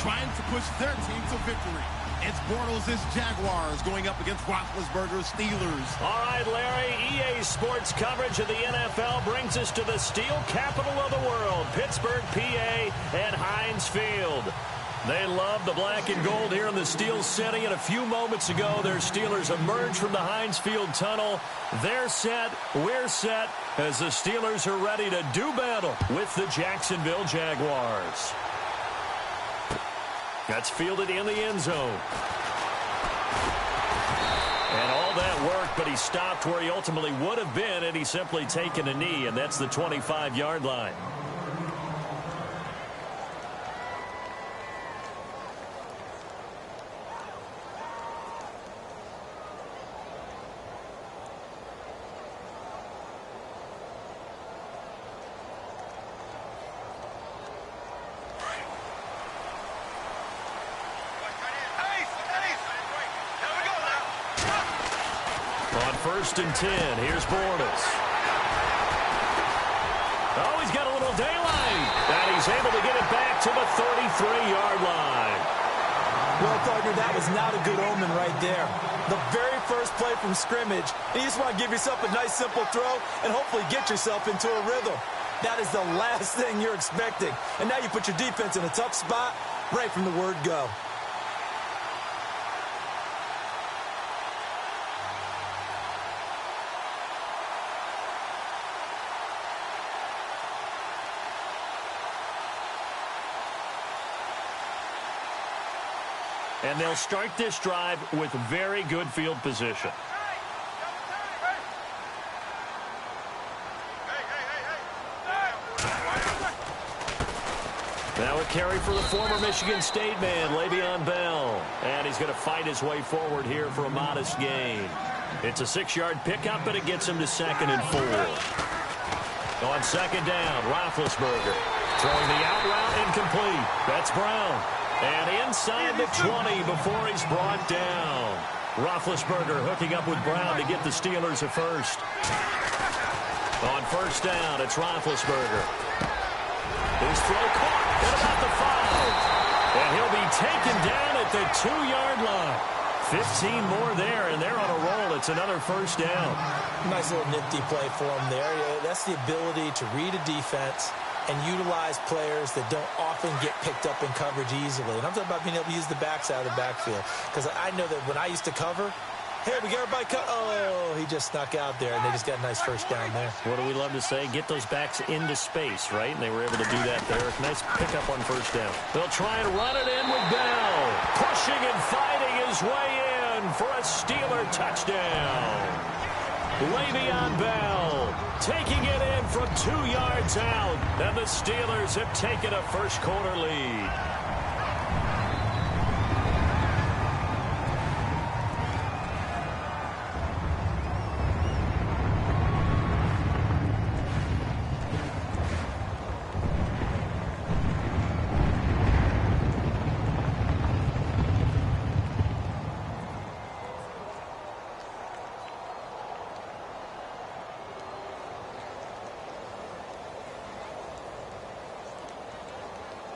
trying to push their team to victory. It's Bortles' Jaguars going up against Roethlisberger's Steelers. All right, Larry, EA Sports coverage of the NFL brings us to the steel capital of the world, Pittsburgh, PA, at Heinz Field. They love the black and gold here in the Steel City, and a few moments ago, their Steelers emerged from the Heinz Field tunnel. They're set, we're set, as the Steelers are ready to do battle with the Jacksonville Jaguars. That's fielded in the end zone. And all that worked, but he stopped where he ultimately would have been had he simply taken a knee, and that's the 25-yard line. First and 10. Here's Bortles. Oh, he's got a little daylight. And he's able to get it back to the 33-yard line. Well, partner, that was not a good omen right there. The very first play from scrimmage, and you just want to give yourself a nice, simple throw and hopefully get yourself into a rhythm. That is the last thing you're expecting. And now you put your defense in a tough spot right from the word go. And they'll start this drive with very good field position. Now a carry for the former Michigan State man, Le'Veon Bell. And he's going to fight his way forward here for a modest gain. It's a 6-yard pickup, but it gets him to 2nd and 4. On 2nd down, Roethlisberger throwing the out route incomplete. That's Brown. And inside the 20 before he's brought down. Roethlisberger hooking up with Brown to get the Steelers a first. On 1st down, it's Roethlisberger. His throw caught at about the 5. And he'll be taken down at the 2-yard line. 15 more there, and they're on a roll. It's another 1st down. Nice little nifty play for him there. That's the ability to read a defense and utilize players that don't often get picked up in coverage easily. And I'm talking about being able to use the backside of the backfield. Because I know that when I used to cover, hey, we got everybody cut. Oh, he just snuck out there, and they just got a nice 1st down there. What do we love to say? Get those backs into space, right? And they were able to do that there. Nice pickup on 1st down. They'll try and run it in with Bell. Pushing and fighting his way in for a Steeler touchdown. Le'Veon Bell taking it in from 2 yards out. And the Steelers have taken a first-quarter lead.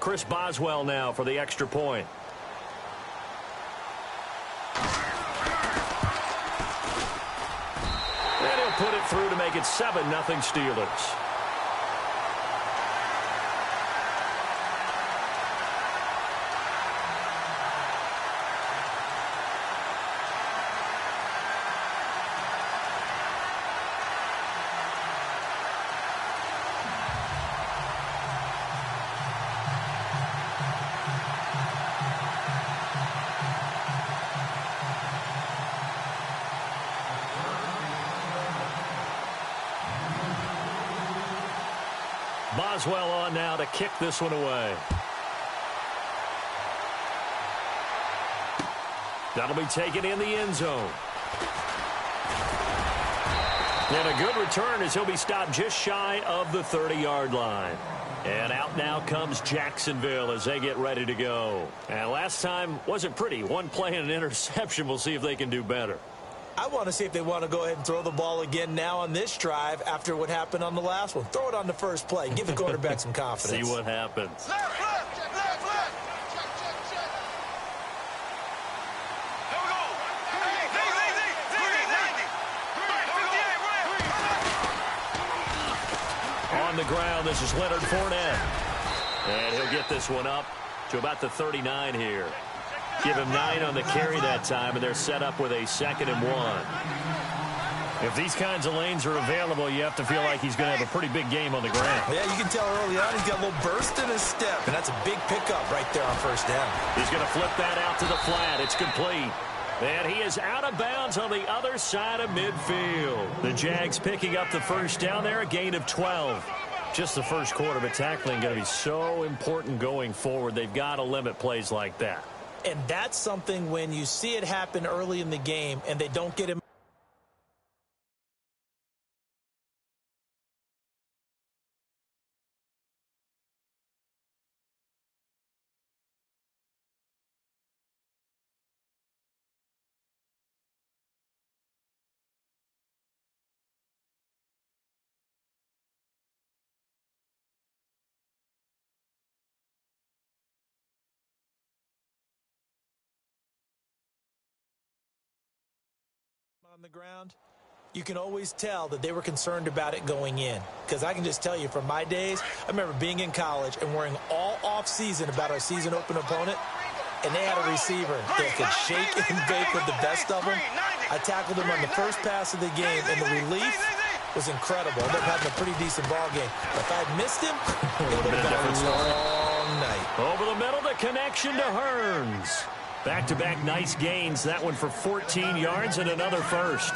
Chris Boswell now for the extra point. And he'll put it through to make it 7-0 Steelers. Boswell on now to kick this one away. That'll be taken in the end zone. And a good return as he'll be stopped just shy of the 30-yard line. And out now comes Jacksonville as they get ready to go. And last time wasn't pretty. One play and an interception. We'll see if they can do better. I want to see if they want to go ahead and throw the ball again now on this drive after what happened on the last one. Throw it on the first play. Give the quarterback some confidence. See what happens. ground. This is Leonard Fournette. And he'll get this one up to about the 39 here. Give him 9 on the carry that time, and they're set up with a 2nd and 1. If these kinds of lanes are available, you have to feel like he's going to have a pretty big game on the ground. Yeah, you can tell early on he's got a little burst in his step, and that's a big pickup right there on first down. He's going to flip that out to the flat. It's complete. And he is out of bounds on the other side of midfield. The Jags picking up the first down there, a gain of 12. Just the first quarter, but tackling going to be so important going forward. They've got to limit plays like that. And that's something when you see it happen early in the game and they don't get him. On the ground, you can always tell that they were concerned about it going in. Because I can just tell you from my days, I remember being in college and worrying all off-season about our season open opponent, and they had a receiver that could shake and bake with the best of them. I tackled him on the first pass of the game, and the relief was incredible. I ended up having a pretty decent ball game. But if I had missed him, it would have been a long night. Over the middle, the connection to Hearns. Back-to-back nice gains. That one for 14 yards and another first.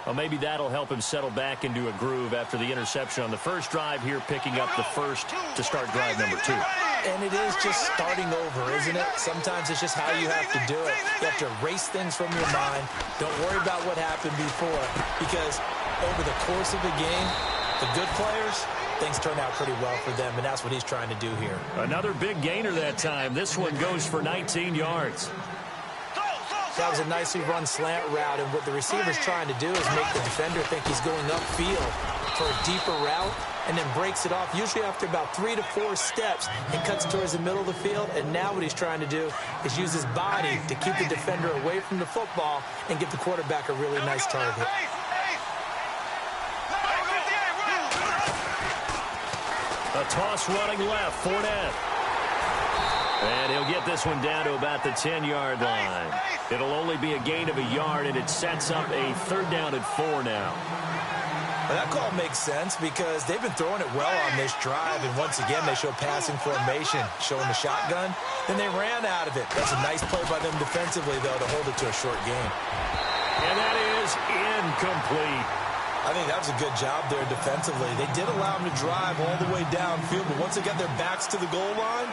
Well, maybe that'll help him settle back into a groove after the interception on the first drive here, picking up the first to start drive number 2. And it is just starting over, isn't it? Sometimes it's just how you have to do it. You have to erase things from your mind. Don't worry about what happened before, because over the course of the game, the good players, things turn out pretty well for them, and that's what he's trying to do here. Another big gainer that time. This one goes for 19 yards. That was a nicely run slant route, and what the receiver's trying to do is make the defender think he's going upfield for a deeper route, and then breaks it off, usually after about 3 to 4 steps, and cuts towards the middle of the field. And now what he's trying to do is use his body to keep the defender away from the football and give the quarterback a really nice target. A toss running left, Fournette. And he'll get this one down to about the 10-yard line. It'll only be a gain of a yard, and it sets up a 3rd down and 4 now. Well, that call makes sense because they've been throwing it well on this drive, and once again they show passing formation, showing the shotgun. Then they ran out of it. That's a nice play by them defensively, though, to hold it to a short gain. And that is incomplete. I think that was a good job there defensively. They did allow them to drive all the way downfield, but once they got their backs to the goal line,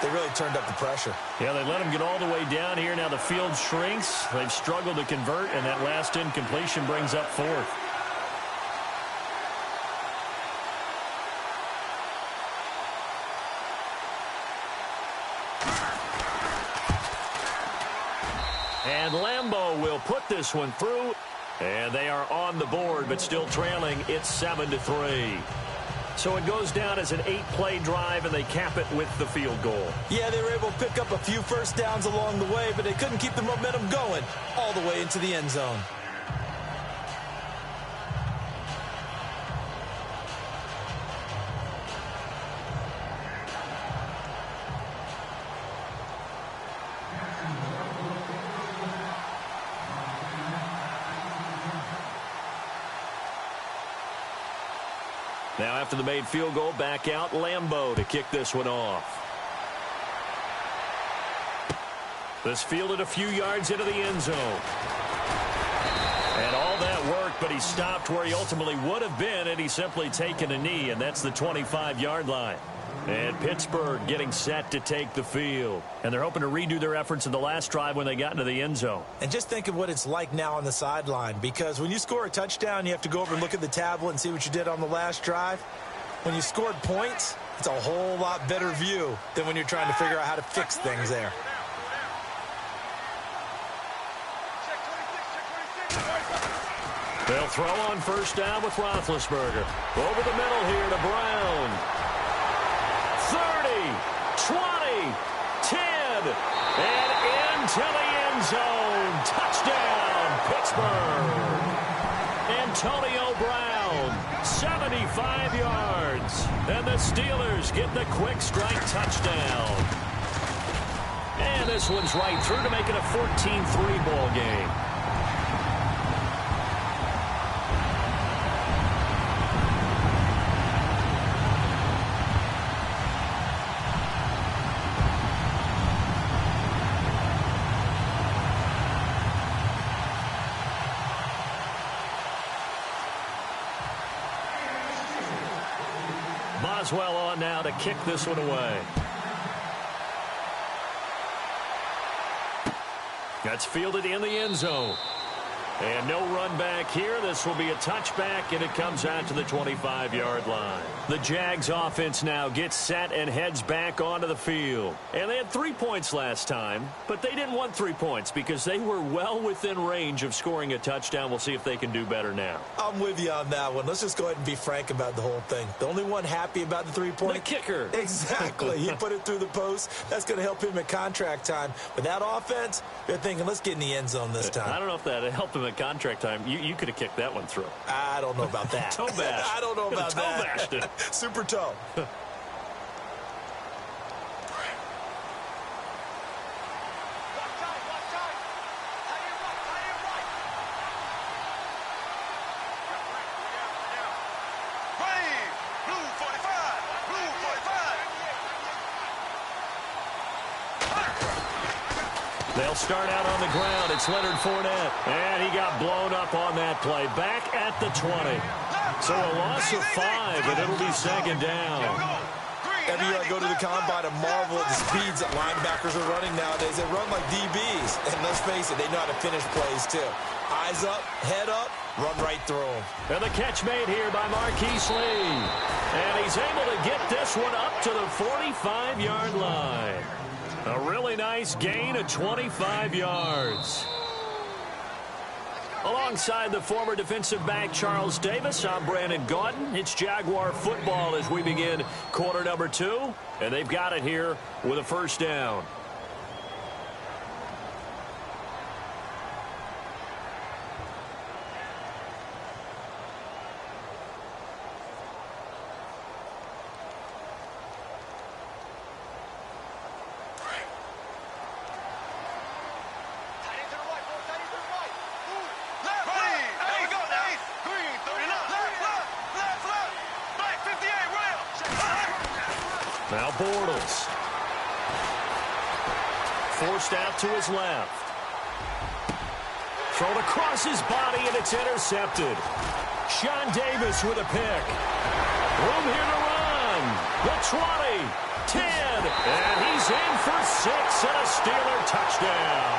they really turned up the pressure. Yeah, they let them get all the way down here. Now the field shrinks. They've struggled to convert, and that last incompletion brings up 4th. And Lambeau will put this one through. And they are on the board, but still trailing. It's 7-3. So it goes down as an 8-play drive, and they cap it with the field goal. Yeah, they were able to pick up a few first downs along the way, but they couldn't keep the momentum going all the way into the end zone. Now after the made field goal, back out Lambeau to kick this one off. This fielded a few yards into the end zone. And all that work, but he stopped where he ultimately would have been, and he's simply taken a knee, and that's the 25-yard line. And Pittsburgh getting set to take the field. And they're hoping to redo their efforts in the last drive when they got into the end zone. And just think of what it's like now on the sideline, because when you score a touchdown, you have to go over and look at the tablet and see what you did on the last drive. When you scored points, it's a whole lot better view than when you're trying to figure out how to fix things there. They'll throw on first down with Roethlisberger. Over the middle here to Brown. 30, 20, 10, and into the end zone. Touchdown, Pittsburgh. Antonio Brown, 75 yards. And the Steelers get the quick strike touchdown. And this one's right through to make it a 14-3 ball game. Boswell on now to kick this one away. That's fielded in the end zone. And no run back here. This will be a touchback, and it comes out to the 25-yard line. The Jags offense now gets set and heads back onto the field. And they had 3 points last time, but they didn't want 3 points because they were well within range of scoring a touchdown. We'll see if they can do better now. I'm with you on that one. Let's just go ahead and be frank about the whole thing. The only one happy about the 3-point. The kicker. Exactly. He put it through the post. That's going to help him at contract time. But that offense, they're thinking, let's get in the end zone this time. I don't know if that helped him at contract time. You could have kicked that one through. I don't know about that. Toe bash. I don't know about that. Toe bashed it. Super toe. They'll start out on the ground. It's Leonard Fournette. And he got blown up on that play. Back at the 20. So a loss of 5, and it'll be second down. Every year I go to the combine and marvel at the speeds that linebackers are running nowadays. They run like DBs. And let's face it, they know how to finish plays too. Eyes up, head up, run right through them. And the catch made here by Marquise Lee. And he's able to get this one up to the 45-yard line. A really nice gain of 25 yards. Alongside the former defensive back Charles Davis, I'm Brandon Gaudin. It's Jaguar football as we begin quarter number 2. And they've got it here with a first down. Now Bortles. Forced out to his left. Thrown across his body, and it's intercepted. Sean Davis with a pick. Room here to run. The 20, 10, and he's in for 6 and a Steeler touchdown.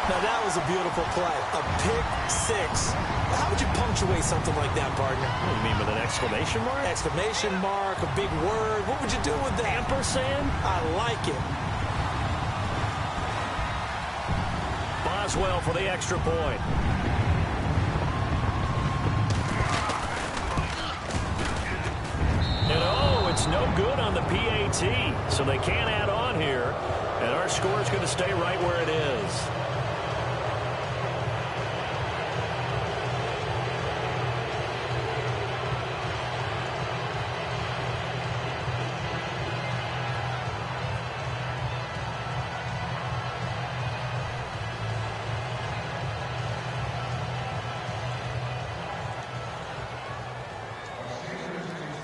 Now, that was a beautiful play. A pick 6. How would you punctuate something like that, partner? What do you mean, with an exclamation mark? Exclamation mark, a big word. What would you do with that? Ampersand? I like it. Boswell for the extra point. And oh, it's no good on the PAT. So they can't add on here. And our score is going to stay right where it is.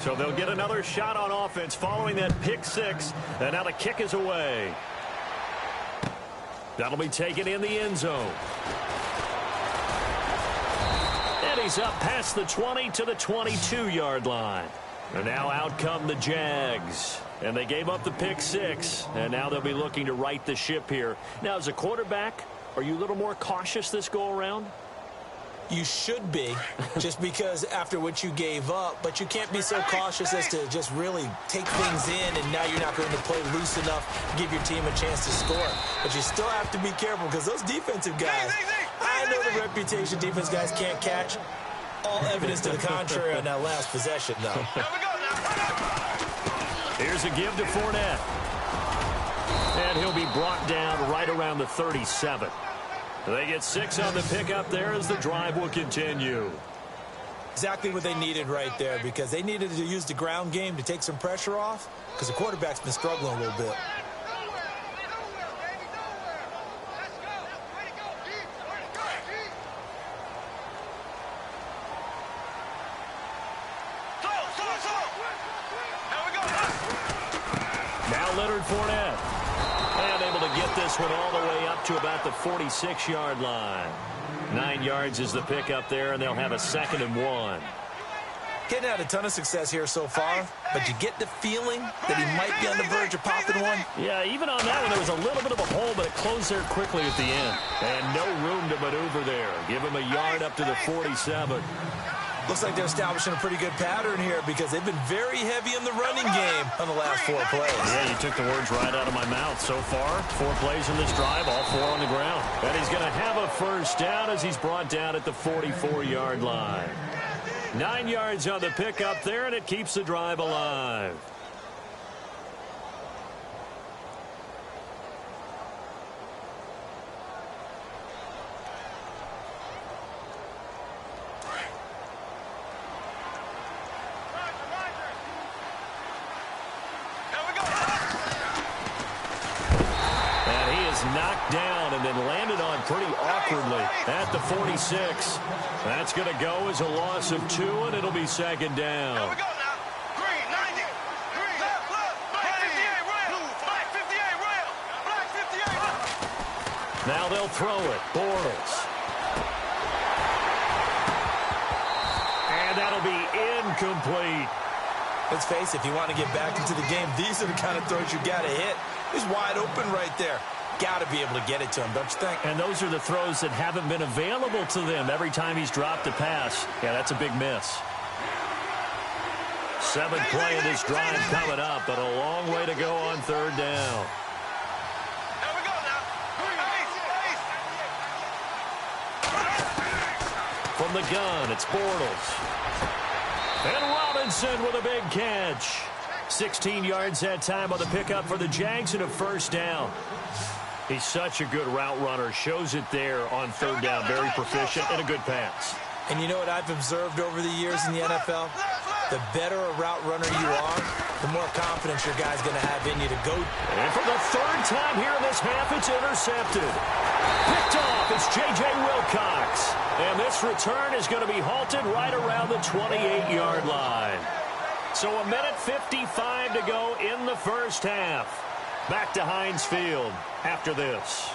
So they'll get another shot on offense following that pick 6. And now the kick is away. That'll be taken in the end zone. And he's up past the 20 to the 22-yard line. And now out come the Jags. And they gave up the pick 6. And now they'll be looking to right the ship here. Now, as a quarterback, are you a little more cautious this go-around? You should be, just because after what you gave up, but you can't be so cautious as to just really take things in, and now you're not going to play loose enough to give your team a chance to score. But you still have to be careful, because those defensive guys, I know the reputation defense guys can't catch. All evidence to the contrary on that last possession, though. Here's a give to Fournette. And he'll be brought down right around the 37. They get 6 on the pickup there as the drive will continue. Exactly what they needed right there, because they needed to use the ground game to take some pressure off, because the quarterback's been struggling a little bit. Now Leonard Fournette. And able to get this one all the way up to about the 46-yard line. 9 yards is the pickup there, and they'll have a 2nd and 1. Getting had a ton of success here so far, but you get the feeling that he might be on the verge of popping one. Yeah, even on that one, there was a little bit of a hole, but it closed there quickly at the end. And no room to maneuver there. Give him a yard up to the 47. Looks like they're establishing a pretty good pattern here, because they've been very heavy in the running game on the last 4 plays. Yeah, you took the words right out of my mouth. So far, 4 plays in this drive, all 4 on the ground. And he's going to have a first down as he's brought down at the 44-yard line. 9 yards on the pickup there, and it keeps the drive alive. Knocked down and then landed on pretty awkwardly at the 46. That's going to go as a loss of 2, and it'll be 2nd down. Here we go now. Green, 90. Green, left, black 58, rail. Black 58, rail. Black 58. Now they'll throw it. Bortles. And that'll be incomplete. Let's face it, if you want to get back into the game, these are the kind of throws you got to hit. He's wide open right there. Got to be able to get it to him, don't you think? And those are the throws that haven't been available to them every time he's dropped a pass. Yeah, that's a big miss. 7th play of this drive coming up, but a long way to go on 3rd down. Here we go now. From the gun, it's Bortles. And Robinson with a big catch. 16 yards that time on the pickup for the Jags and a first down. He's such a good route runner. Shows it there on 3rd down. Very proficient and a good pass. And you know what I've observed over the years in the NFL? The better a route runner you are, the more confidence your guy's going to have in you to go. And for the 3rd time here in this half, it's intercepted. Picked off, it's J.J. Wilcox. And this return is going to be halted right around the 28-yard line. So 1:55 to go in the first half. Back to Heinz Field after this.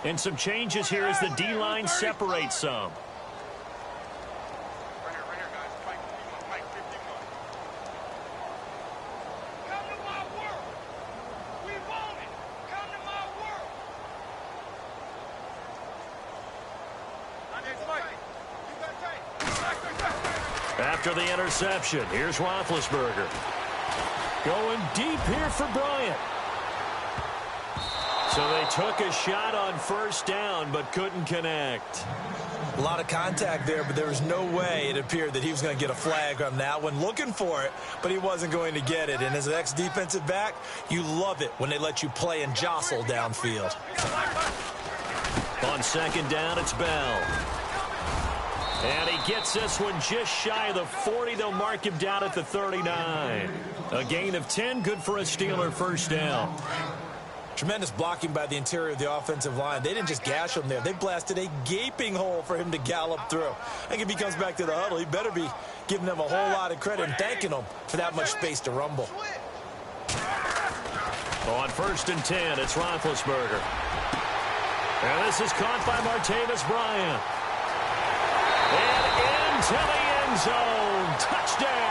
And some changes here as the D-line separates some. After the interception, here's Roethlisberger. Going deep here for Bryant. So they took a shot on 1st down, but couldn't connect. A lot of contact there, but there was no way it appeared that he was going to get a flag on that one. Looking for it, but he wasn't going to get it. And as an ex-defensive back, you love it when they let you play and jostle downfield. On 2nd down, it's Bell. And he gets this one just shy of the 40. They'll mark him down at the 39. A gain of 10, good for a Steeler first down. Tremendous blocking by the interior of the offensive line. They didn't just gash him there. They blasted a gaping hole for him to gallop through. I think if he comes back to the huddle, he better be giving them a whole lot of credit and thanking them for that much space to rumble. On 1st and 10, it's Roethlisberger. And this is caught by Martavis Bryant. And into the end zone. Touchdown.